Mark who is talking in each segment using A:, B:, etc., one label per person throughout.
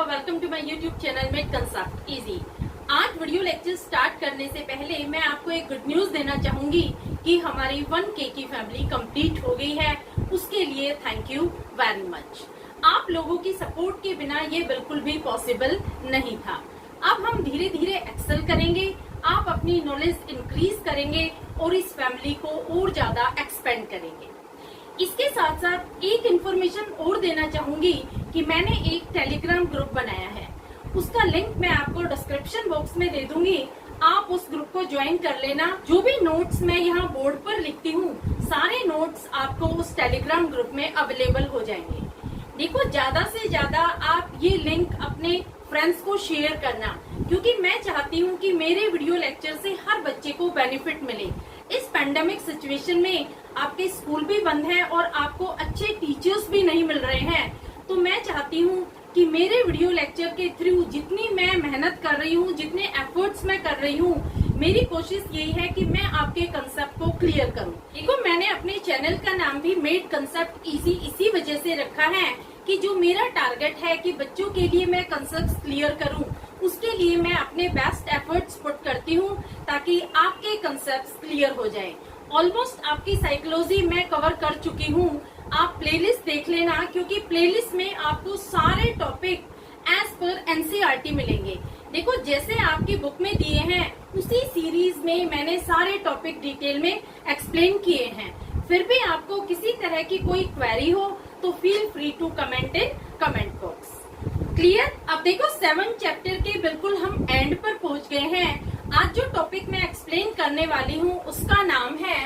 A: Welcome to my YouTube channel made concept easy. आज video lecture start करने से पहले मैं आपको एक गुड न्यूज देना चाहूंगी कि हमारी 1K की फैमिली कंप्लीट हो गई है। उसके लिए थैंक यू वेरी मच। आप लोगों की सपोर्ट के बिना ये बिल्कुल भी पॉसिबल नहीं था। अब हम धीरे धीरे एक्सेल करेंगे, आप अपनी नॉलेज इंक्रीज करेंगे और इस फैमिली को और ज्यादा एक्सपेंड करेंगे। इसके साथ साथ एक इन्फॉर्मेशन और देना चाहूंगी कि मैंने एक टेलीग्राम ग्रुप बनाया है। उसका लिंक मैं आपको डिस्क्रिप्शन बॉक्स में दे दूंगी, आप उस ग्रुप को ज्वाइन कर लेना। जो भी नोट्स मैं यहाँ बोर्ड पर लिखती हूँ, सारे नोट्स आपको उस टेलीग्राम ग्रुप में अवेलेबल हो जाएंगे। देखो, ज्यादा से ज्यादा आप ये लिंक अपने फ्रेंड्स को शेयर करना, क्योंकि मैं चाहती हूँ कि मेरे वीडियो लेक्चर से हर बच्चे को बेनिफिट मिले। इस पैंडेमिक सिचुएशन में आपके स्कूल भी बंद है और आपको अच्छे टीचर्स भी नहीं मिल रहे हैं, तो मैं चाहती हूँ कि मेरे वीडियो लेक्चर के थ्रू जितनी मैं मेहनत कर रही हूँ, जितने एफर्ट्स मैं कर रही हूँ, मेरी कोशिश यही है कि मैं आपके कंसेप्ट को क्लियर करूँ। देखो, मैंने अपने चैनल का नाम भी मेड कंसेप्ट इजी इसी वजह से रखा है कि जो मेरा टारगेट है कि बच्चों के लिए मैं कंसेप्ट क्लियर करूँ, उसके लिए मैं अपने बेस्ट एफर्ट्स पुट करती हूँ ताकि आपके कंसेप्ट क्लियर हो जाए। ऑलमोस्ट आपकी साइकोलॉजी मैं कवर कर चुकी हूँ। आप प्लेलिस्ट देख लेना, क्योंकि प्लेलिस्ट में आपको सारे टॉपिक एज पर एनसीईआरटी मिलेंगे। देखो, जैसे आपकी बुक में दिए हैं उसी सीरीज में मैंने सारे टॉपिक डिटेल में एक्सप्लेन किए हैं। फिर भी आपको किसी तरह की कोई क्वेरी हो तो feel free to comment in comment box. Clear? अब देखो, 7 चैप्टर के बिल्कुल हम एंड पर पहुंच गए हैं। आज जो टॉपिक मैं एक्सप्लेन करने वाली हूँ उसका नाम है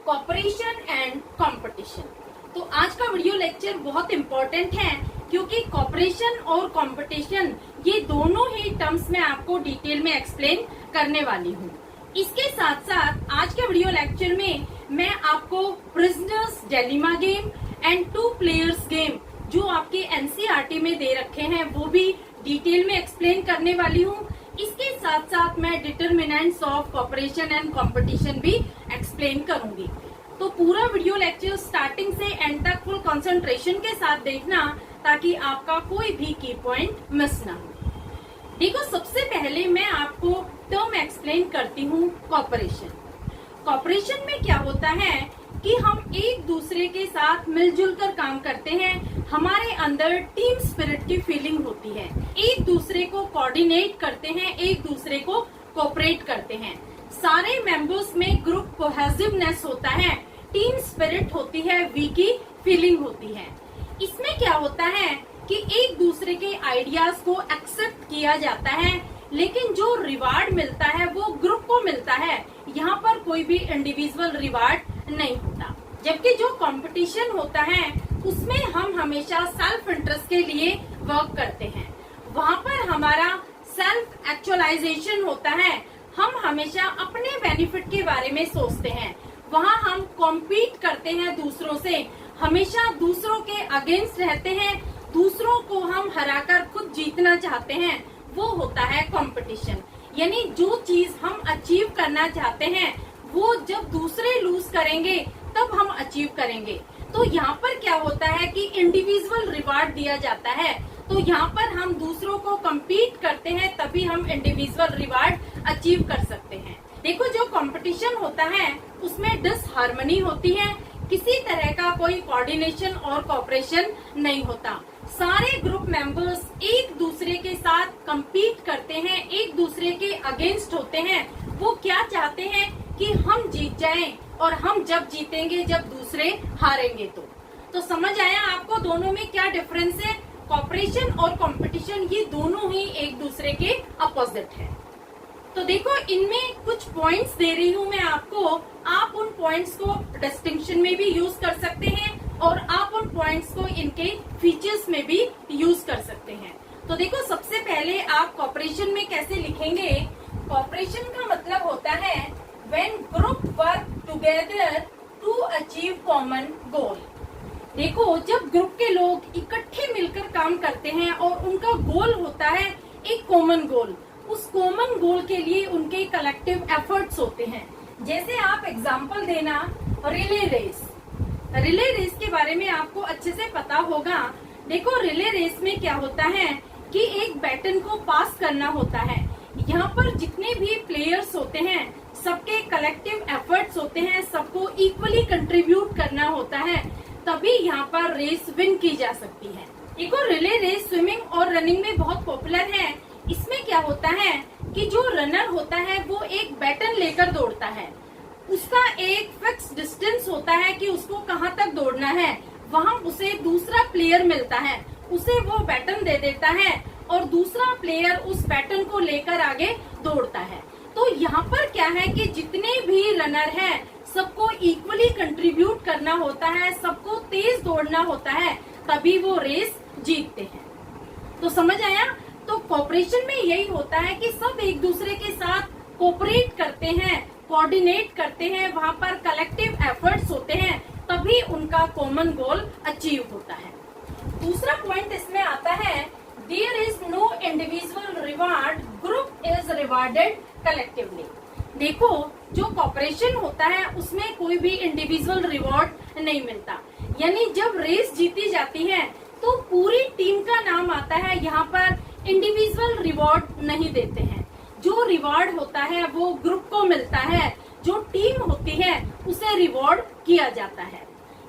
A: कॉपरेशन एंड कंपटीशन। तो आज का वीडियो लेक्चर बहुत इम्पोर्टेंट है, क्योंकि कॉपरेशन और कंपटीशन ये दोनों ही टर्म्स मैं आपको डिटेल में एक्सप्लेन करने वाली हूँ। इसके साथ साथ आज के वीडियो लेक्चर में मैं आपको prisoners dilemma game and 2 players game जो आपके एनसीईआरटी में दे रखे हैं वो भी डिटेल में एक्सप्लेन करने वाली हूँ। इसके साथ साथ मैं determinants of cooperation and competition भी एक्सप्लेन करूंगी। तो पूरा वीडियो लेक्चर स्टार्टिंग से एंड तक फुल कंसंट्रेशन के साथ देखना, ताकि आपका कोई भी की पॉइंट मिस ना हो। देखो, सबसे पहले मैं आपको टर्म एक्सप्लेन करती हूँ कॉपरेशन। कॉपरेशन में क्या होता है कि हम एक दूसरे के साथ मिलजुल कर काम करते हैं, हमारे अंदर टीम स्पिरिट की फीलिंग होती है, एक दूसरे को कोऑर्डिनेट करते हैं, एक दूसरे को कोऑपरेट करते हैं। सारे मेंबर्स में ग्रुप कोहेसिवनेस होता है, टीम स्पिरिट होती है, वी की फीलिंग होती है। इसमें क्या होता है कि एक दूसरे के आइडियाज को एक्सेप्ट किया जाता है, लेकिन जो रिवार्ड मिलता है वो ग्रुप को मिलता है। यहाँ पर कोई भी इंडिविजुअल रिवार्ड नहीं होता। जबकि जो कंपटीशन होता है उसमें हम हमेशा सेल्फ इंटरेस्ट के लिए वर्क करते हैं। वहाँ पर हमारा सेल्फ एक्चुअलाइजेशन होता है, हम हमेशा अपने बेनिफिट के बारे में सोचते हैं। वहाँ हम कॉम्पीट करते हैं दूसरों से, हमेशा दूसरों के अगेंस्ट रहते हैं, दूसरों को हम हराकर खुद जीतना चाहते हैं, वो होता है कंपटीशन। यानी जो चीज हम अचीव करना चाहते हैं वो जब दूसरे लूज करेंगे तब हम अचीव करेंगे। तो यहाँ पर क्या होता है कि इंडिविजुअल रिवार्ड दिया जाता है, तो यहाँ पर हम दूसरों को compete करते हैं, तभी हम इंडिविजुअल रिवार्ड अचीव कर सकते हैं। देखो, जो कंपटीशन होता है उसमें डिसहार्मनी होती है, किसी तरह का कोई कोऑर्डिनेशन और कोऑपरेशन नहीं होता। सारे ग्रुप मेंबर्स एक दूसरे के साथ compete करते हैं, एक दूसरे के अगेंस्ट होते हैं। वो क्या चाहते हैं कि हम जीत जाएं, और हम जब जीतेंगे जब दूसरे हारेंगे। तो समझ आया आपको दोनों में क्या डिफरेंस है? कॉपरेशन और कंपटीशन ये दोनों ही एक दूसरे के अपोजिट है। तो देखो, इनमें कुछ पॉइंट्स दे रही हूँ मैं आपको, आप उन पॉइंट्स को डिस्टिंक्शन में भी यूज कर सकते हैं और आप उन पॉइंट्स को इनके फीचर्स में भी यूज कर सकते हैं। तो देखो, सबसे पहले आप कॉपरेशन में कैसे लिखेंगे? कॉपरेशन का मतलब होता है when group work together to achieve common goal. देखो, जब ग्रुप के लोग इकट्ठे मिलकर काम करते हैं और उनका गोल होता है एक कॉमन गोल, उस कॉमन गोल के लिए उनके कलेक्टिव एफर्ट्स होते हैं। जैसे आप एग्जांपल देना, रिले रेस। रिले रेस के बारे में आपको अच्छे से पता होगा। देखो, रिले रेस में क्या होता है कि एक बैटन को पास करना होता है। यहाँ पर जितने भी प्लेयर्स होते हैं सबके कलेक्टिव एफर्ट्स होते हैं, सबको इक्वली कंट्रीब्यूट करना होता है, तभी यहाँ पर रेस विन की जा सकती है। एक और रिले रेस स्विमिंग और रनिंग में बहुत पॉपुलर है। इसमें क्या होता है कि जो रनर होता है वो एक बैटन लेकर दौड़ता है, उसका एक फिक्स डिस्टेंस होता है कि उसको कहाँ तक दौड़ना है, वहाँ उसे दूसरा प्लेयर मिलता है, उसे वो बैटन दे देता है और दूसरा प्लेयर उस बैटन को लेकर आगे दौड़ता है। तो यहाँ पर क्या है कि जितने भी रनर हैं सबको इक्वली कंट्रीब्यूट करना होता है, सबको तेज दौड़ना होता है, तभी वो रेस जीतते हैं। तो समझ आया? तो कोऑपरेशन में यही होता है कि सब एक दूसरे के साथ कोऑपरेट करते हैं, कोऑर्डिनेट करते हैं, वहाँ पर कलेक्टिव एफर्ट्स होते हैं, तभी उनका कॉमन गोल अचीव होता है। दूसरा पॉइंट इसमें आता है, there is no individual reward, group is rewarded collectively. देखो, जो कोऑपरेशन होता है उसमें कोई भी इंडिविजुअल रिवॉर्ड नहीं मिलता, यानी जब रेस जीती जाती है तो पूरी टीम का नाम आता है, यहाँ पर इंडिविजुअल रिवॉर्ड नहीं देते हैं। जो रिवॉर्ड होता है वो ग्रुप को मिलता है, जो टीम होती है उसे रिवॉर्ड किया जाता है।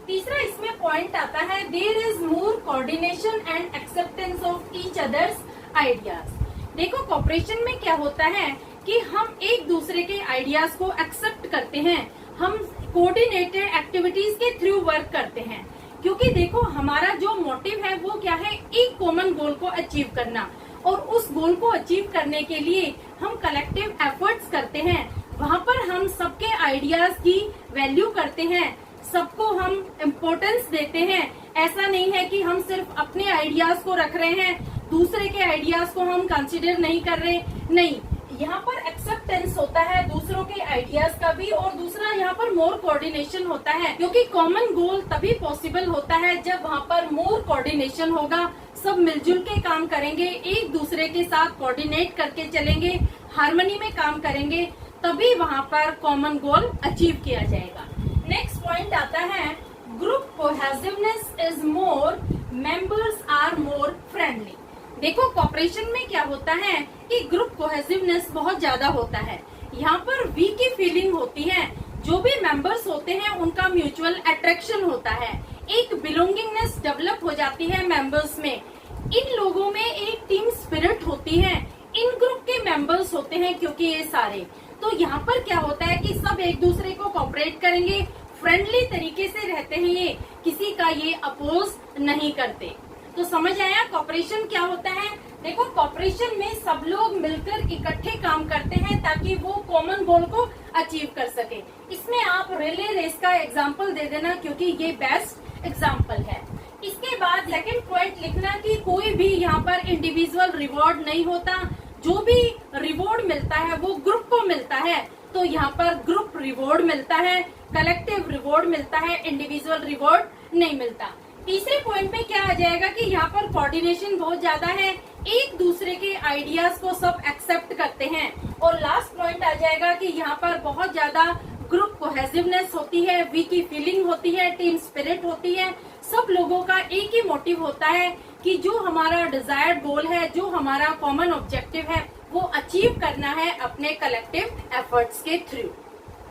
A: तीसरा इसमें पॉइंट आता है, there is more coordination and acceptance of each others ideas. देखो, कोऑपरेशन में क्या होता है कि हम एक दूसरे के आइडियाज को एक्सेप्ट करते हैं, हम कोऑर्डिनेटेड एक्टिविटीज के थ्रू वर्क करते हैं, क्योंकि देखो हमारा जो मोटिव है वो क्या है, एक कॉमन गोल को अचीव करना, और उस गोल को अचीव करने के लिए हम कलेक्टिव एफर्ट्स करते हैं। वहाँ पर हम सबके आइडियाज की वैल्यू करते हैं, सबको हम इम्पोर्टेंस देते हैं। ऐसा नहीं है कि हम सिर्फ अपने आइडियाज को रख रहे हैं, दूसरे के आइडियाज को हम कंसिडर नहीं कर रहे, नहीं। यहाँ पर एक्सेप्टेंस होता है दूसरों के आइडियाज का भी, और दूसरा यहाँ पर मोर कोऑर्डिनेशन होता है, क्योंकि कॉमन गोल तभी पॉसिबल होता है जब वहाँ पर मोर कोऑर्डिनेशन होगा, सब मिलजुल के काम करेंगे, एक दूसरे के साथ कोऑर्डिनेट करके चलेंगे, हार्मनी में काम करेंगे, तभी वहाँ पर कॉमन गोल अचीव किया जाएगा। नेक्स्ट पॉइंट आता है, group cohesiveness is more, members are more friendly. देखो, कोऑपरेशन में क्या होता है कि ग्रुप कोहेसिवनेस बहुत ज्यादा होता है। यहाँ पर वी की फीलिंग होती है, जो भी मेंबर्स होते हैं उनका म्यूचुअल अट्रैक्शन होता है, एक बिलोंगिंगनेस डेवलप हो जाती है मेंबर्स में। इन लोगों में एक टीम स्पिरिट होती है, इन ग्रुप के मेंबर्स होते हैं क्योंकि ये सारे। तो यहाँ पर क्या होता है कि सब एक दूसरे को कोऑपरेट करेंगे, फ्रेंडली तरीके से रहते हैं, ये किसी का ये अपोज नहीं करते। तो समझ आया कोऑपरेशन क्या होता है? देखो, कोऑपरेशन में सब लोग मिलकर इकट्ठे काम करते हैं ताकि वो कॉमन गोल को अचीव कर सके। इसमें आप रिले रेस का एग्जांपल दे देना, क्योंकि ये बेस्ट एग्जांपल है। इसके बाद सेकंड पॉइंट लिखना कि कोई भी यहाँ पर इंडिविजुअल रिवॉर्ड नहीं होता, जो भी रिवॉर्ड मिलता है वो ग्रुप को मिलता है। तो यहाँ पर ग्रुप रिवॉर्ड मिलता है, कलेक्टिव रिवॉर्ड मिलता है, इंडिविजुअल रिवॉर्ड नहीं मिलता। तीसरे पॉइंट में क्या आ जाएगा कि यहाँ पर कोऑर्डिनेशन बहुत ज्यादा है, एक दूसरे के आइडियाज को सब एक्सेप्ट करते हैं। और लास्ट पॉइंट आ जाएगा कि यहाँ पर बहुत ज्यादा ग्रुप कोहेसिवनेस होती है, वी की फीलिंग होती है, टीम स्पिरिट होती है। सब लोगों का एक ही मोटिव होता है कि जो हमारा डिजायर्ड गोल है, जो हमारा कॉमन ऑब्जेक्टिव है, वो अचीव करना है अपने कलेक्टिव एफर्ट्स के थ्रू।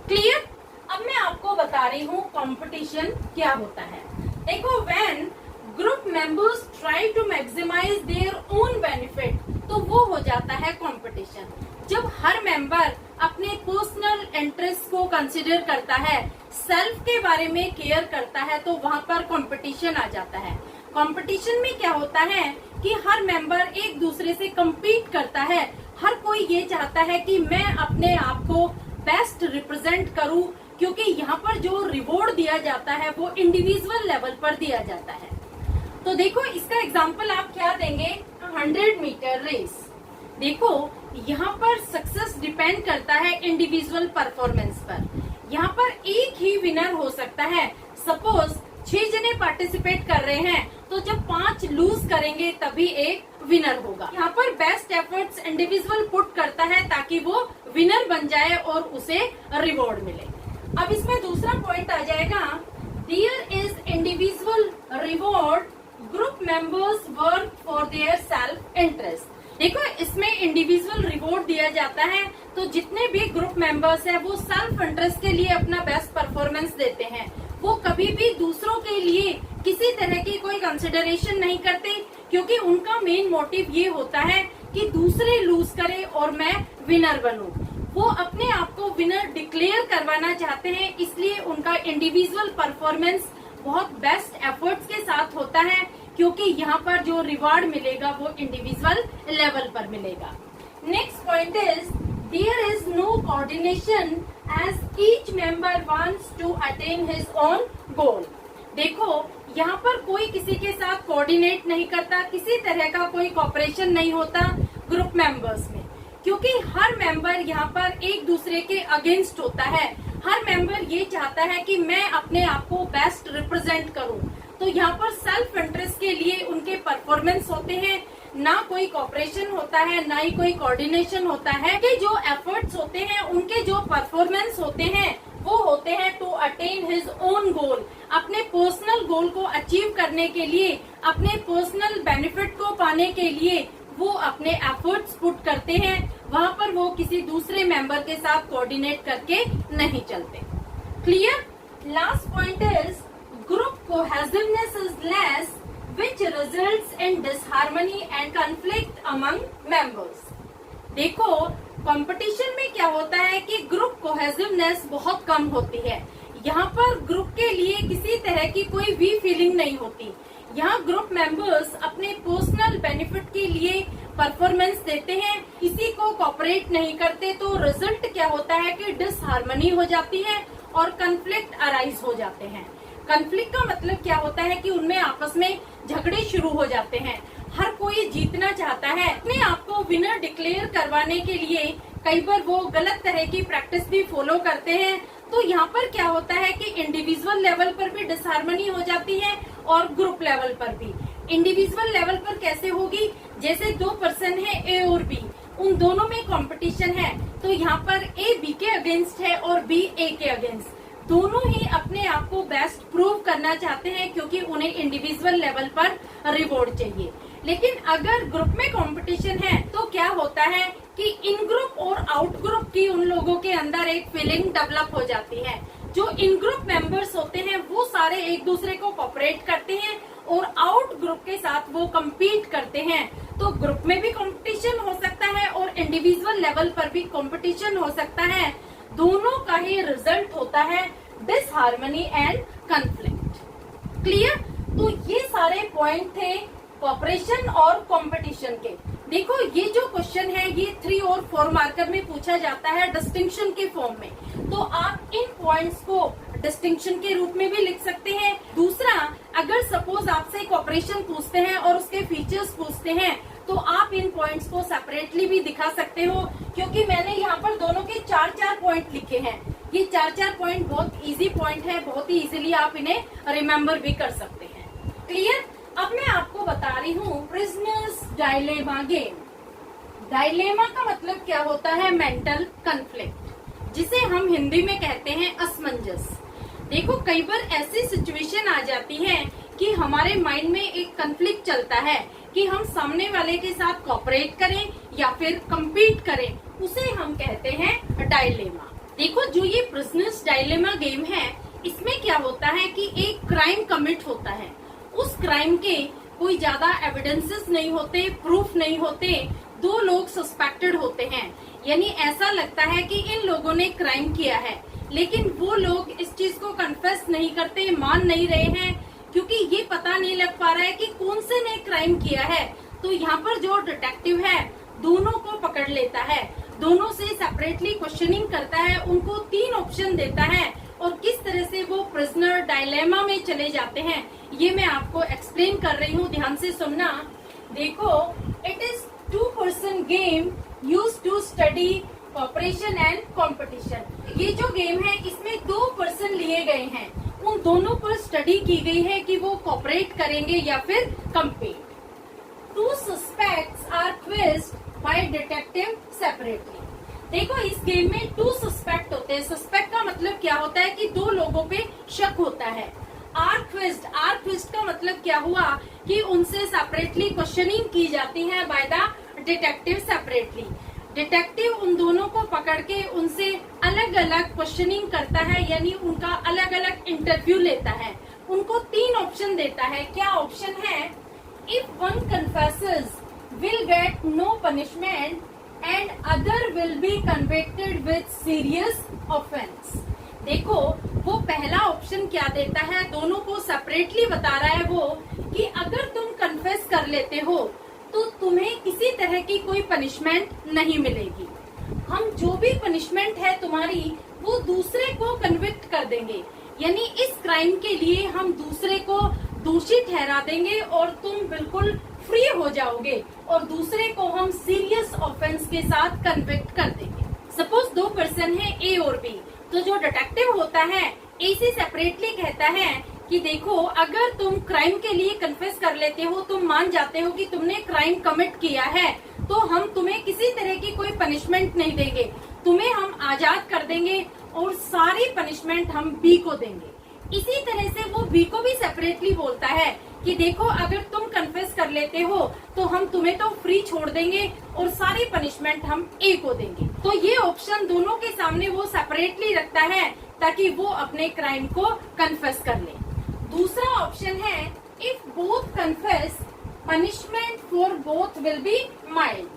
A: क्लियर? अब मैं आपको बता रही हूँ कंपटीशन क्या होता है। देखो, when group members try to maximise their own benefit, तो वो हो जाता है कंपटीशन। जब हर मेंबर अपने पर्सनल इंटरेस्ट को कंसीडर करता है, सेल्फ के बारे में केयर करता है, तो वहाँ पर कंपटीशन आ जाता है। कंपटीशन में क्या होता है कि हर मेंबर एक दूसरे से compete करता है, हर कोई ये चाहता है कि मैं अपने आप को बेस्ट रिप्रेजेंट करूं, क्योंकि यहाँ पर जो रिवॉर्ड दिया जाता है वो इंडिविजुअल लेवल पर दिया जाता है। तो देखो, इसका एग्जांपल आप क्या देंगे, 100 मीटर रेस। देखो, यहाँ पर सक्सेस डिपेंड करता है इंडिविजुअल परफॉर्मेंस पर। यहाँ पर एक ही विनर हो सकता है। सपोज 6 जने पार्टिसिपेट कर रहे हैं, तो जब 5 लूज करेंगे तभी एक विनर होगा। यहाँ पर बेस्ट एफर्ट्स इंडिविजुअल पुट करता है ताकि वो विनर बन जाए और उसे रिवॉर्ड मिले। अब इसमें दूसरा पॉइंट आ जाएगा, there is individual reward, group members work for their self interest. देखो इसमें इंडिविजुअल रिवॉर्ड दिया जाता है, तो जितने भी ग्रुप मेंबर्स हैं वो सेल्फ इंटरेस्ट के लिए अपना बेस्ट परफॉर्मेंस देते हैं। वो कभी भी दूसरों के लिए किसी तरह की कोई कंसिडरेशन नहीं करते, क्योंकि उनका मेन मोटिव ये होता है कि दूसरे लूज करें और मैं विनर बनूं। वो अपने आप को विनर डिक्लेयर करवाना चाहते हैं, इसलिए उनका इंडिविजुअल परफॉर्मेंस बहुत बेस्ट एफर्ट्स के साथ होता है, क्योंकि यहाँ पर जो रिवार्ड मिलेगा वो इंडिविजुअल लेवल पर मिलेगा। Next point is there is no coordination as each member wants to attain his own goal. देखो यहाँ पर कोई किसी के साथ कोऑर्डिनेट नहीं करता, किसी तरह का कोई कोऑपरेशन नहीं होता ग्रुप मेंबर्स में, क्योंकि हर मेंबर यहाँ पर एक दूसरे के अगेंस्ट होता है। हर मेंबर ये चाहता है कि मैं अपने आप को बेस्ट रिप्रेजेंट करूं, तो यहाँ पर सेल्फ इंटरेस्ट के लिए उनके परफॉर्मेंस होते हैं, ना कोई कोऑपरेशन होता है, ना ही कोई कोऑर्डिनेशन होता है। कि जो एफर्ट्स होते हैं, उनके जो परफॉर्मेंस होते हैं वो होते हैं to attain his own goal, अपने पर्सनल गोल को अचीव करने के लिए, अपने पर्सनल बेनिफिट को पाने के लिए वो अपने एफर्ट्स पुट करते हैं। वहाँ पर वो किसी दूसरे मेंबर के साथ कोऑर्डिनेट करके नहीं चलते। Clear? Last point is group cohesiveness is less which results in disharmony and conflict among members। देखो कंपटीशन में क्या होता है कि ग्रुप कोहेसिवनेस बहुत कम होती है। यहाँ पर ग्रुप के लिए किसी तरह की कोई भी फीलिंग नहीं होती। यहाँ ग्रुप मेंबर्स अपने पर्सनल बेनिफिट के लिए परफॉर्मेंस देते हैं, किसी को कोऑपरेट नहीं करते, तो रिजल्ट क्या होता है कि डिसहार्मनी हो जाती है और कन्फ्लिक्ट अराइज हो जाते हैं। कन्फ्लिक्ट का मतलब क्या होता है कि उनमें आपस में झगड़े शुरू हो जाते हैं। हर कोई जीतना चाहता है, अपने आप को विनर डिक्लेयर करवाने के लिए कई बार वो गलत तरह की प्रैक्टिस भी फॉलो करते हैं। तो यहाँ पर क्या होता है कि इंडिविजुअल लेवल पर भी डिसहार्मनी हो जाती है और ग्रुप लेवल पर भी। इंडिविजुअल लेवल पर कैसे होगी? जैसे दो पर्सन है ए और बी, उन दोनों में कंपटीशन है, तो यहाँ पर ए बी के अगेंस्ट है और बी ए के अगेंस्ट। दोनों ही अपने आप को बेस्ट प्रूव करना चाहते हैं, क्योंकि उन्हें इंडिविजुअल लेवल पर रिवॉर्ड चाहिए। लेकिन अगर ग्रुप में कंपटीशन है तो क्या होता है कि इन ग्रुप और आउट ग्रुप की उन लोगों के अंदर एक फीलिंग डेवलप हो जाती है। जो इन ग्रुप मेंबर्स होते हैं वो सारे एक दूसरे को कोऑपरेट करते हैं और आउट ग्रुप के साथ वो कम्पीट करते हैं। तो ग्रुप में भी कंपटीशन हो सकता है और इंडिविजुअल लेवल पर भी कंपटीशन हो सकता है। दोनों का ही रिजल्ट होता है डिसहार्मनी एंड कन्फ्लिक्ट। क्लियर? तो ये सारे पॉइंट थे कोऑपरेशन और कंपटीशन के। देखो ये जो क्वेश्चन है ये 3 और 4 मार्कर में पूछा जाता है डिस्टिंक्शन के फॉर्म में, तो आप इन पॉइंट्स को डिस्टिंक्शन के रूप में भी लिख सकते हैं। दूसरा, अगर सपोज आपसे कोऑपरेशन पूछते हैं और उसके फीचर्स पूछते हैं तो आप इन पॉइंट्स को सेपरेटली भी दिखा सकते हो, क्योंकि मैंने यहाँ पर दोनों के 4-4 पॉइंट लिखे हैं। ये 4-4 पॉइंट बहुत इजी पॉइंट है, बहुत ही इजीली आप इन्हें रिमेम्बर भी कर सकते हैं। क्लियर? अब मैं आपको बता रही हूँ प्रिजनर्स डायलेमा गेम। डायलेमा का मतलब क्या होता है? मेंटल कन्फ्लिक्ट, जिसे हम हिंदी में कहते हैं असमंजस। देखो कई बार ऐसी सिचुएशन आ जाती है कि हमारे माइंड में एक कन्फ्लिक्ट चलता है कि हम सामने वाले के साथ कोऑपरेट करें या फिर कम्पीट करें, उसे हम कहते हैं डायलेमा। देखो जो ये प्रिजनर्स डायलेमा गेम है, इसमें क्या होता है कि एक क्राइम कमिट होता है। उस क्राइम के कोई ज्यादा एविडेंसेस नहीं होते, प्रूफ नहीं होते, 2 लोग सस्पेक्टेड होते हैं, यानी ऐसा लगता है कि इन लोगों ने क्राइम किया है, लेकिन वो लोग इस चीज को कन्फेस नहीं करते, मान नहीं रहे हैं, क्योंकि ये पता नहीं लग पा रहा है कि कौन से ने क्राइम किया है। तो यहाँ पर जो डिटेक्टिव है दोनों को पकड़ लेता है, दोनों से सेपरेटली क्वेश्चनिंग करता है, उनको 3 ऑप्शन देता है और किस तरह से वो प्रिजनर डायलेमा में चले जाते हैं ये मैं आपको एक्सप्लेन कर रही हूँ, ध्यान से सुनना। देखो it is 2 person game used to study cooperation and competition. ये जो गेम है इसमें 2 पर्सन लिए गए हैं, उन दोनों पर स्टडी की गई है कि वो कोऑपरेट करेंगे या फिर compete. 2 suspects are quizzed by detective separately. देखो इस गेम में 2 सस्पेक्ट होते हैं। सस्पेक्ट का मतलब क्या होता है कि 2 लोगों पे शक होता है। आर ट्विस्ट का मतलब क्या हुआ कि उनसे सेपरेटली क्वेश्चनिंग की जाती है by the detective separately. Detective उन दोनों को पकड़ के उनसे अलग अलग क्वेश्चनिंग करता है, यानी उनका अलग अलग इंटरव्यू लेता है। उनको 3 ऑप्शन देता है। क्या ऑप्शन है? If one confesses will get no punishment and other will be convicted with serious offense. देखो, वो पहला ऑप्शन क्या देता है, दोनों को सेपरेटली बता रहा है वो कि अगर तुम कन्फेस कर लेते हो तो तुम्हें किसी तरह की कोई पनिशमेंट नहीं मिलेगी। हम जो भी पनिशमेंट है तुम्हारी वो दूसरे को कन्विक्ट कर देंगे, यानी इस क्राइम के लिए हम दूसरे को दोषी ठहरा देंगे और तुम बिल्कुल फ्री हो जाओगे और दूसरे को हम सीरियस ऑफेंस के साथ कन्विक्ट कर देंगे। सपोज 2 पर्सन है, ए और बी, तो जो डिटेक्टिव होता है ए से सेपरेटली कहता है कि देखो, अगर तुम क्राइम के लिए कन्फेस कर लेते हो, तुम मान जाते हो कि तुमने क्राइम कमिट किया है, तो हम तुम्हें किसी तरह की कोई पनिशमेंट नहीं देंगे, तुम्हें हम आजाद कर देंगे और सारी पनिशमेंट हम बी को देंगे। इसी तरह से वो बी को भी सेपरेटली बोलता है कि देखो, अगर तुम कन्फेस कर लेते हो तो हम तुम्हें तो फ्री छोड़ देंगे और सारी पनिशमेंट हम ए को देंगे। तो ये ऑप्शन दोनों के सामने वो सेपरेटली रखता है ताकि वो अपने क्राइम को कन्फेस कर ले। दूसरा ऑप्शन है, if both confess punishment for both will be mild.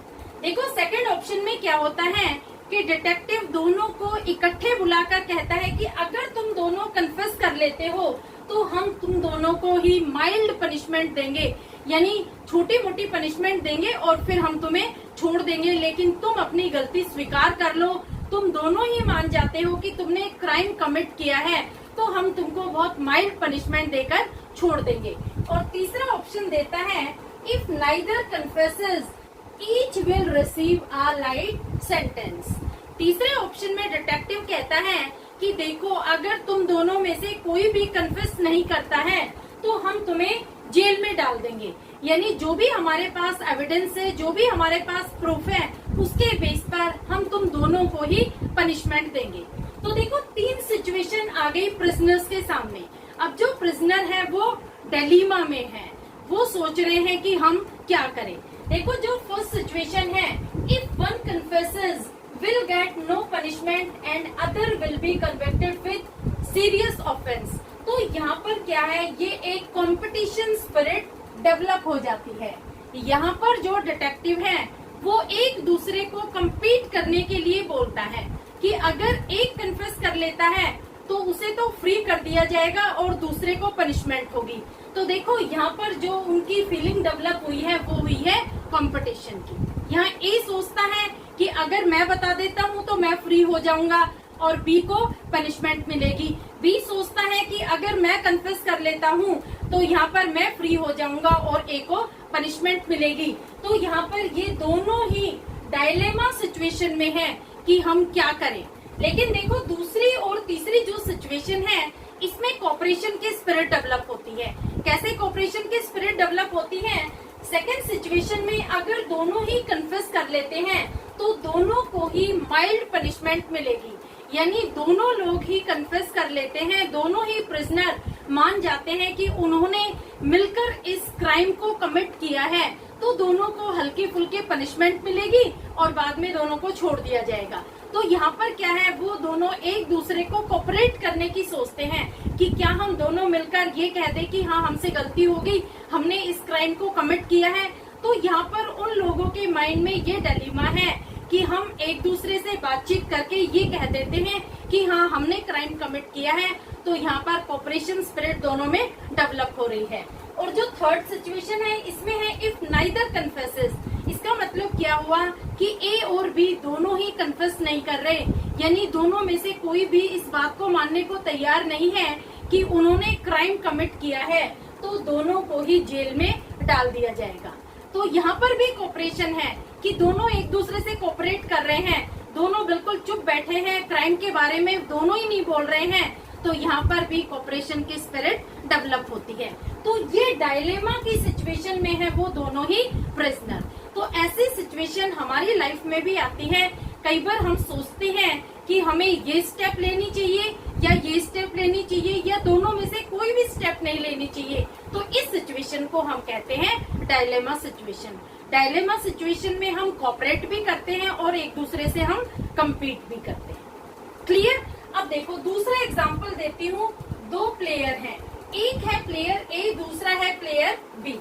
A: देखो, सेकंड ऑप्शन में क्या होता है कि डिटेक्टिव दोनों को इकट्ठे बुलाकर कहता है कि अगर तुम दोनों कन्फेस कर लेते हो तो हम तुम दोनों को ही माइल्ड पनिशमेंट देंगे, यानी छोटी मोटी पनिशमेंट देंगे और फिर हम तुम्हें छोड़ देंगे, लेकिन तुम अपनी गलती स्वीकार कर लो, तुम दोनों ही मान जाते हो कि तुमने क्राइम कमिट किया है, तो हम तुमको बहुत माइल्ड पनिशमेंट देकर छोड़ देंगे। और तीसरा ऑप्शन देता है, if neither confesses each will receive a light sentence. तीसरे ऑप्शन में डिटेक्टिव कहता है कि देखो, अगर तुम दोनों में से कोई भी कन्फेस नहीं करता है तो हम तुम्हें जेल में डाल देंगे, यानी जो भी हमारे पास एविडेंस है, जो भी हमारे पास प्रूफ है, उसके बेस पर हम तुम दोनों को ही पनिशमेंट देंगे। तो देखो, 3 सिचुएशन आ गई प्रिजनर्स के सामने। अब जो प्रिजनर है वो डिलेमा में है, वो सोच रहे हैं कि हम क्या करें। देखो, जो फर्स्ट सिचुएशन है, if one confesses will get no punishment and other will be convicted with serious offense। तो यहाँ पर क्या है, ये एक कंपटीशन स्पिरिट डेवलप हो जाती है। यहाँ पर जो डिटेक्टिव है वो एक दूसरे को compete करने के लिए बोलता है कि अगर एक कन्फेस कर लेता है तो उसे तो फ्री कर दिया जाएगा और दूसरे को पनिशमेंट होगी। तो देखो, यहाँ पर जो उनकी फीलिंग डेवलप हुई है वो हुई है कंपटीशन की। यहाँ ए सोचता है कि अगर मैं बता देता हूँ तो मैं फ्री हो जाऊंगा और बी को पनिशमेंट मिलेगी। बी सोचता है कि अगर मैं कन्फेस कर लेता हूँ तो यहाँ पर मैं फ्री हो जाऊंगा और ए को पनिशमेंट मिलेगी। तो यहाँ पर ये दोनों ही डायलेमा सिचुएशन में है कि हम क्या करें। लेकिन देखो, दूसरी और तीसरी जो सिचुएशन है, इसमें कोऑपरेशन की स्पिरिट डेवलप होती है। कैसे कोऑपरेशन की स्पिरिट डेवलप होती है? सेकेंड सिचुएशन में अगर दोनों ही कन्फेस कर लेते हैं तो दोनों को ही माइल्ड पनिशमेंट मिलेगी, यानी दोनों लोग ही कन्फेस कर लेते हैं, दोनों ही प्रिजनर मान जाते हैं कि उन्होंने मिलकर इस क्राइम को कमिट किया है, तो दोनों को हल्की फुल्की पनिशमेंट मिलेगी और बाद में दोनों को छोड़ दिया जाएगा। तो यहाँ पर क्या है, वो दोनों एक दूसरे को कोऑपरेट करने की सोचते हैं कि क्या हम दोनों मिलकर ये कह दे कि हाँ, हमसे गलती हो गई, हमने इस क्राइम को कमिट किया है। तो यहाँ पर उन लोगों के माइंड में ये डिलेमा है कि हम एक दूसरे से बातचीत करके ये कह देते हैं कि हाँ, हमने क्राइम कमिट किया है। तो यहाँ पर कोऑपरेशन स्पिरिट दोनों में डेवलप हो रही है। और जो थर्ड सिचुएशन है, इसमें है इफ नाइदर कन्फेसेस। इसका मतलब क्या हुआ कि ए और बी दोनों ही कन्फेस नहीं कर रहे, यानी दोनों में से कोई भी इस बात को मानने को तैयार नहीं है कि उन्होंने क्राइम कमिट किया है, तो दोनों को ही जेल में डाल दिया जाएगा। तो यहाँ पर भी कोऑपरेशन है कि दोनों एक दूसरे से कोऑपरेट कर रहे हैं, दोनों बिल्कुल चुप बैठे हैं, क्राइम के बारे में दोनों ही नहीं बोल रहे हैं। तो यहाँ पर भी कोऑपरेशन की स्पिरिट डेवलप होती है। तो ये डायलेमा की सिचुएशन में है वो दोनों ही प्रिजनर। तो ऐसी सिचुएशन हमारी लाइफ में भी आती है। कई बार हम सोचते हैं कि हमें ये स्टेप लेनी चाहिए या ये स्टेप लेनी चाहिए या दोनों में से कोई भी स्टेप नहीं लेनी चाहिए। तो इस सिचुएशन को हम कहते हैं डायलेमा सिचुएशन। डायलेमा सिचुएशन में हम कोऑपरेट भी करते हैं और एक दूसरे से हम कम्पीट भी करते हैं। क्लियर? अब देखो दूसरा एग्जाम्पल देती हूँ। दो प्लेयर हैं, एक है प्लेयर ए, दूसरा है प्लेयर बी।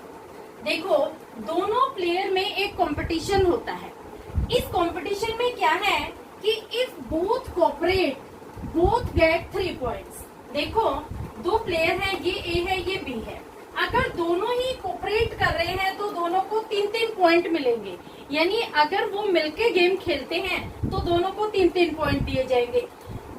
A: देखो दोनों प्लेयर में एक कंपटीशन होता है। इस कंपटीशन में क्या है कि if both cooperate both get 3 points. देखो दो प्लेयर हैं, ये ए है ये बी है। अगर दोनों ही कोऑपरेट कर रहे हैं तो दोनों को 3-3 पॉइंट मिलेंगे। यानी अगर वो मिलके गेम खेलते हैं तो दोनों को 3-3 पॉइंट दिए जाएंगे।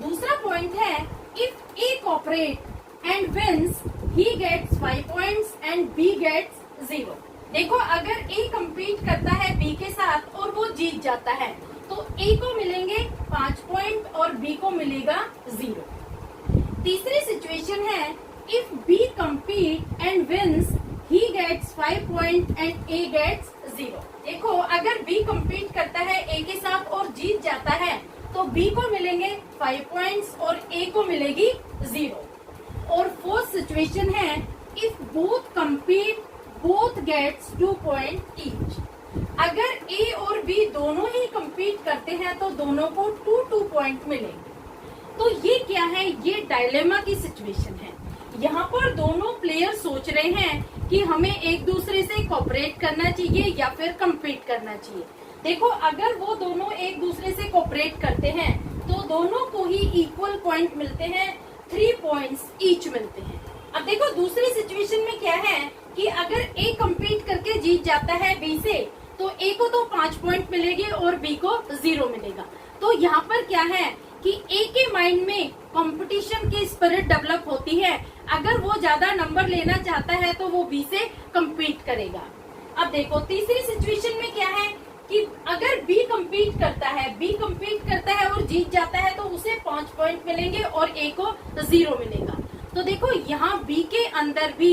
A: दूसरा पॉइंट है if A cooperate and wins he gets 5 points and B gets 0। देखो अगर ए कम्पीट करता है बी के साथ और वो जीत जाता है तो ए को मिलेंगे 5 पॉइंट और बी को मिलेगा 0। तीसरी सिचुएशन है if B compete and wins he gets 5 point and A gets 0। देखो अगर बी कम्पीट करता है ए के साथ और जीत जाता है तो बी को मिलेंगे 5 पॉइंट्स और ए को मिलेगी 0। और फोर्थ सिचुएशन है if both compete both gets 2 point each. अगर ए और बी दोनों ही कम्पीट करते हैं तो दोनों को 2-2 पॉइंट मिलेंगे। तो ये क्या है? ये डायलेमा की सिचुएशन है। यहाँ पर दोनों प्लेयर सोच रहे हैं कि हमें एक दूसरे से कोऑपरेट करना चाहिए या फिर कम्पीट करना चाहिए। देखो अगर वो दोनों एक दूसरे से कोऑपरेट करते हैं तो दोनों को ही इक्वल पॉइंट मिलते हैं, 3 पॉइंट्स ईच मिलते हैं। अब देखो दूसरी सिचुएशन में क्या है कि अगर ए कम्पीट करके जीत जाता है बी से तो ए को तो 5 पॉइंट मिलेंगे और बी को 0 मिलेगा। तो यहाँ पर क्या है कि ए के माइंड में कंपटीशन की स्पिरिट डेवलप होती है। अगर वो ज्यादा नंबर लेना चाहता है तो वो बी से कम्पीट करेगा। अब देखो तीसरी सिचुएशन में क्या है कि अगर बी कम्पीट करता है और जीत जाता है तो उसे 5 पॉइंट मिलेंगे और ए को 0 मिलेगा। तो देखो यहाँ बी के अंदर भी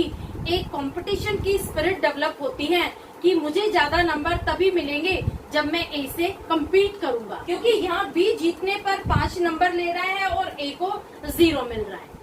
A: एक कंपटीशन की स्पिरिट डेवलप होती है कि मुझे ज्यादा नंबर तभी मिलेंगे जब मैं ए से कम्पीट करूंगा, क्योंकि यहाँ बी जीतने पर 5 नंबर ले रहा है और ए को 0 मिल रहा है।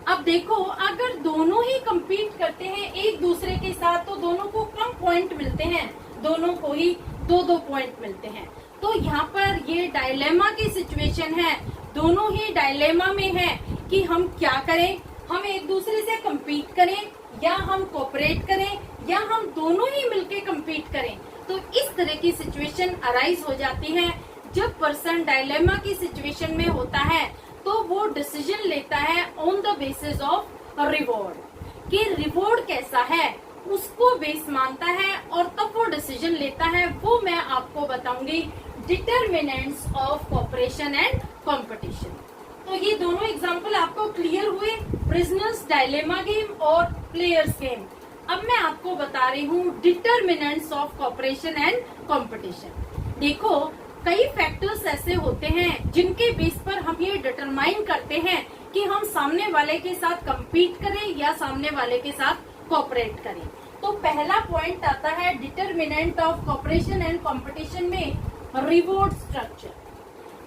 A: अब देखो अगर दोनों ही कम्पीट करते हैं एक दूसरे के साथ तो दोनों को कम पॉइंट मिलते हैं, दोनों को ही 2-2 पॉइंट मिलते हैं। तो यहाँ पर ये डायलेमा की सिचुएशन है। दोनों ही डायलेमा में है कि हम क्या करें, हम एक दूसरे से कम्पीट करें या हम कोऑपरेट करें या हम दोनों ही मिलके कम्पीट करें। तो इस तरह की सिचुएशन अराइज हो जाती है। जब पर्सन डायलेमा की सिचुएशन में होता है तो वो डिसीजन लेता है on the basis of reward कि रिवॉर्ड कैसा है उसको बेस मानता है और तब वो डिसीजन लेता है। वो मैं आपको बताऊंगी determinants of cooperation and competition. तो ये दोनों एग्जांपल आपको क्लियर हुए, प्रिजनर्स डायलेमा गेम और प्लेयर्स गेम। अब मैं आपको बता रही हूँ determinants of cooperation and competition. देखो कई फैक्टर्स ऐसे होते हैं जिनके बेस पर हम ये डिटरमाइन करते हैं कि हम सामने वाले के साथ कम्पीट करें या सामने वाले के साथ कोऑपरेट करें। तो पहला पॉइंट आता है determinant of cooperation and competition में रिवॉर्ड स्ट्रक्चर।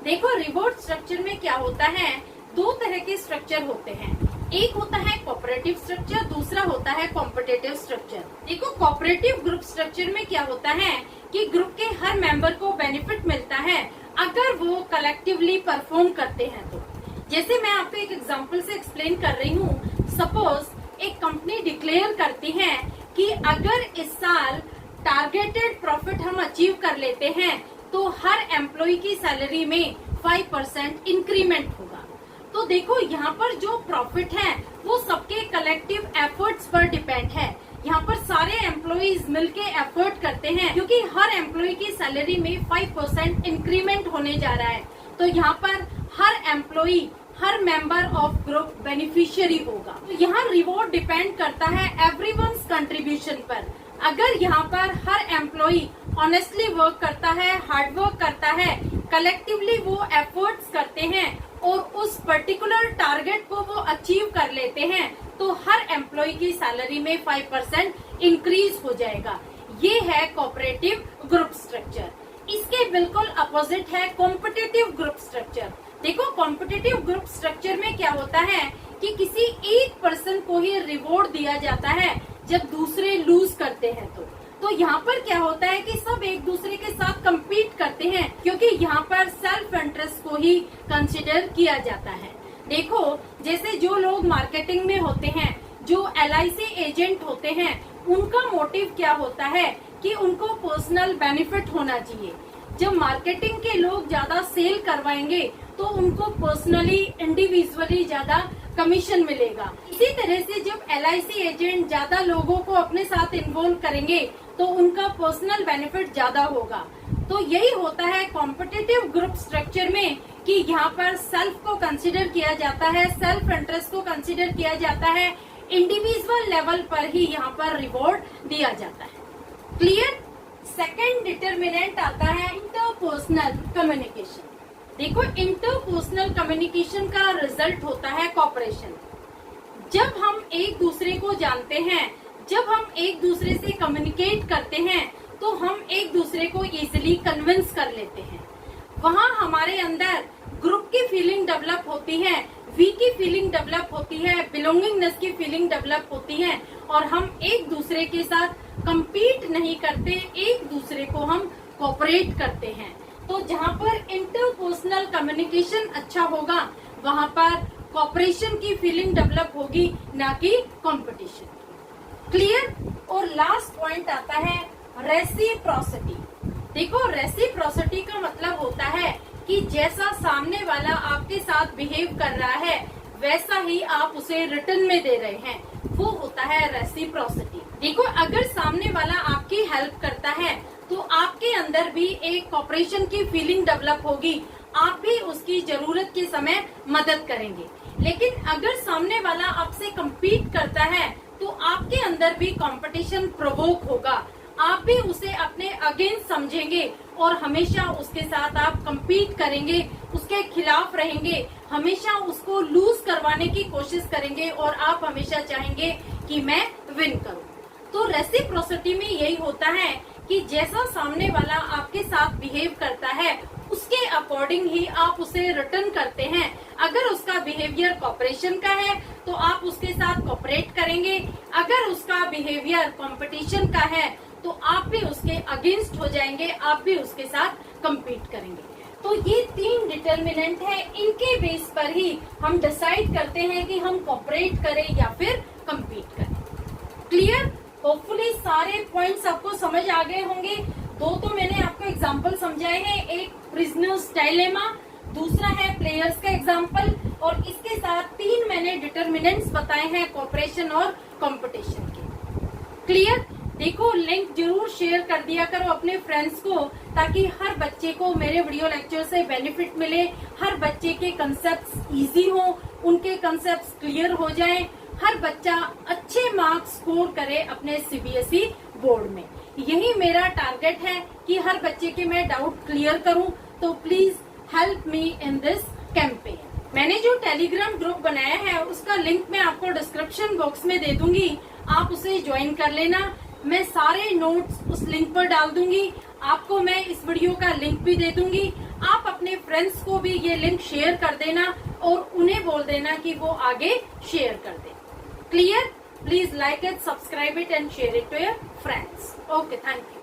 A: देखो रिवॉर्ड स्ट्रक्चर में क्या होता है, 2 तरह के स्ट्रक्चर होते हैं। एक होता है कोऑपरेटिव स्ट्रक्चर, दूसरा होता है कॉम्पिटिटिव स्ट्रक्चर। देखो कोऑपरेटिव ग्रुप स्ट्रक्चर में क्या होता है कि ग्रुप के हर मेंबर को बेनिफिट मिलता है अगर वो कलेक्टिवली परफॉर्म करते हैं। तो जैसे मैं आपको एक एग्जांपल से एक्सप्लेन कर रही हूँ। सपोज एक कंपनी डिक्लेयर करती है कि अगर इस साल टारगेटेड प्रॉफिट हम अचीव कर लेते हैं तो हर एम्प्लॉय की सैलरी में 5% इंक्रीमेंट होगा। तो देखो यहाँ पर जो प्रॉफिट है वो सबके कलेक्टिव एफर्ट्स पर डिपेंड है। यहाँ पर सारे एम्प्लॉइज मिलके एफर्ट करते हैं क्योंकि हर एम्प्लॉय की सैलरी में 5% इंक्रीमेंट होने जा रहा है। तो यहाँ पर हर एम्प्लॉय, हर मेंबर ऑफ ग्रुप बेनिफिशियरी होगा। तो यहाँ रिवॉर्ड डिपेंड करता है एवरीवन्स कंट्रीब्यूशन पर। अगर यहाँ पर हर एम्प्लॉय ऑनेस्टली वर्क करता है, हार्ड वर्क करता है, कलेक्टिवली वो एफर्ट्स करते हैं और उस पर्टिकुलर टारगेट को वो अचीव कर लेते हैं तो हर एम्प्लॉय की सैलरी में 5% इंक्रीज हो जाएगा। ये है कोऑपरेटिव ग्रुप स्ट्रक्चर। इसके बिल्कुल अपोजिट है कॉम्पिटिटिव ग्रुप स्ट्रक्चर। देखो कॉम्पिटिटिव ग्रुप स्ट्रक्चर में क्या होता है कि किसी एक पर्सन को ही रिवॉर्ड दिया जाता है जब दूसरे लूज करते हैं। तो यहाँ पर क्या होता है कि सब एक दूसरे के साथ compete करते हैं, क्योंकि यहाँ पर सेल्फ इंटरेस्ट को ही कंसिडर किया जाता है। देखो जैसे जो लोग मार्केटिंग में होते हैं, जो LIC एजेंट होते हैं, उनका मोटिव क्या होता है कि उनको पर्सनल बेनिफिट होना चाहिए। जब मार्केटिंग के लोग ज्यादा सेल करवाएंगे तो उनको पर्सनली इंडिविजुअली ज्यादा कमीशन मिलेगा। इसी तरह से जब LIC एजेंट ज्यादा लोगों को अपने साथ इन्वॉल्व करेंगे तो उनका पर्सनल बेनिफिट ज्यादा होगा। तो यही होता है कॉम्पिटिटिव ग्रुप स्ट्रक्चर में कि यहाँ पर सेल्फ को कंसिडर किया जाता है, सेल्फ इंटरेस्ट को कंसिडर किया जाता है, इंडिविजुअल लेवल पर ही यहाँ पर रिवॉर्ड दिया जाता है। क्लियर। सेकेंड डिटर्मिनेंट आता है इंटरपर्सनल कम्युनिकेशन। देखो इंटरपर्सनल कम्युनिकेशन का रिजल्ट होता है कॉपरेशन। जब हम एक दूसरे को जानते हैं, जब हम एक दूसरे से कम्युनिकेट करते हैं तो हम एक दूसरे को इजीली कन्विंस कर लेते हैं। वहाँ हमारे अंदर ग्रुप की फीलिंग डेवलप होती है, वी की फीलिंग डेवलप होती है, बिलोंगिंगनेस की फीलिंग डेवलप होती है और हम एक दूसरे के साथ compete नहीं करते, एक दूसरे को हम कोऑपरेट करते हैं। तो जहाँ पर इंटरपर्सनल कम्युनिकेशन अच्छा होगा वहाँ पर कोऑपरेशन की फीलिंग डेवलप होगी, ना कि कंपटीशन। क्लियर। और लास्ट पॉइंट आता है रेसिप्रोसिटी। देखो रेसिप्रोसिटी का मतलब होता है कि जैसा सामने वाला आपके साथ बिहेव कर रहा है वैसा ही आप उसे रिटर्न में दे रहे हैं, वो होता है रेसिप्रोसिटी। देखो अगर सामने वाला आपकी हेल्प करता है तो आपके अंदर भी एक कोऑपरेशन की फीलिंग डेवलप होगी, आप भी उसकी जरूरत के समय मदद करेंगे। लेकिन अगर सामने वाला आपसे compete करता है तो आपके अंदर भी कंपटीशन प्रोवोक होगा, आप भी उसे अपने अगेंस्ट समझेंगे और हमेशा उसके साथ आप compete करेंगे, उसके खिलाफ रहेंगे, हमेशा उसको लूज करवाने की कोशिश करेंगे और आप हमेशा चाहेंगे कि मैं विन करूं। तो रेसिप्रोसिटी में यही होता है कि जैसा सामने वाला आपके साथ बिहेव करता है उसके अकॉर्डिंग ही आप उसे रिटर्न करते हैं। अगर उसका बिहेवियर कॉपरेशन का है तो आप उसके साथ कोऑपरेट करेंगे, अगर उसका बिहेवियर कंपटीशन का है तो आप भी उसके अगेंस्ट हो जाएंगे, आप भी उसके साथ compete करेंगे। तो ये 3 डिटर्मिनेंट है, इनके बेस पर ही हम डिसाइड करते हैं कि हम कोऑपरेट करें या फिर compete करें। क्लियर। होपफुली सारे पॉइंट्स आपको समझ आ गए होंगे। 2 तो मैंने आपको एग्जांपल समझाए हैं, एक प्रिजनर्स डायलेमा, दूसरा है प्लेयर्स का एग्जांपल और इसके साथ 3 मैंने डिटर्मिनेंट्स बताए हैं कोऑपरेशन और कंपटीशन के। क्लियर। देखो लिंक जरूर शेयर कर दिया करो अपने फ्रेंड्स को, ताकि हर बच्चे को मेरे वीडियो लेक्चर से बेनिफिट मिले, हर बच्चे के कंसेप्ट्स इजी हो, उनके कंसेप्ट्स क्लियर हो जाएं, हर बच्चा अच्छे मार्क्स स्कोर करे अपने CBSE बोर्ड में। यही मेरा टारगेट है कि हर बच्चे के मैं डाउट क्लियर करूं। तो please help me in this campaign. मैंने जो टेलीग्राम ग्रुप बनाया है उसका लिंक मैं आपको डिस्क्रिप्शन बॉक्स में दे दूंगी, आप उसे ज्वाइन कर लेना। मैं सारे नोट्स उस लिंक पर डाल दूंगी, आपको मैं इस वीडियो का लिंक भी दे दूंगी। आप अपने फ्रेंड्स को भी ये लिंक शेयर कर देना और उन्हें बोल देना कि वो आगे शेयर कर दे। Clear? Please like it, subscribe it and share it to your friends. Okay, thank you.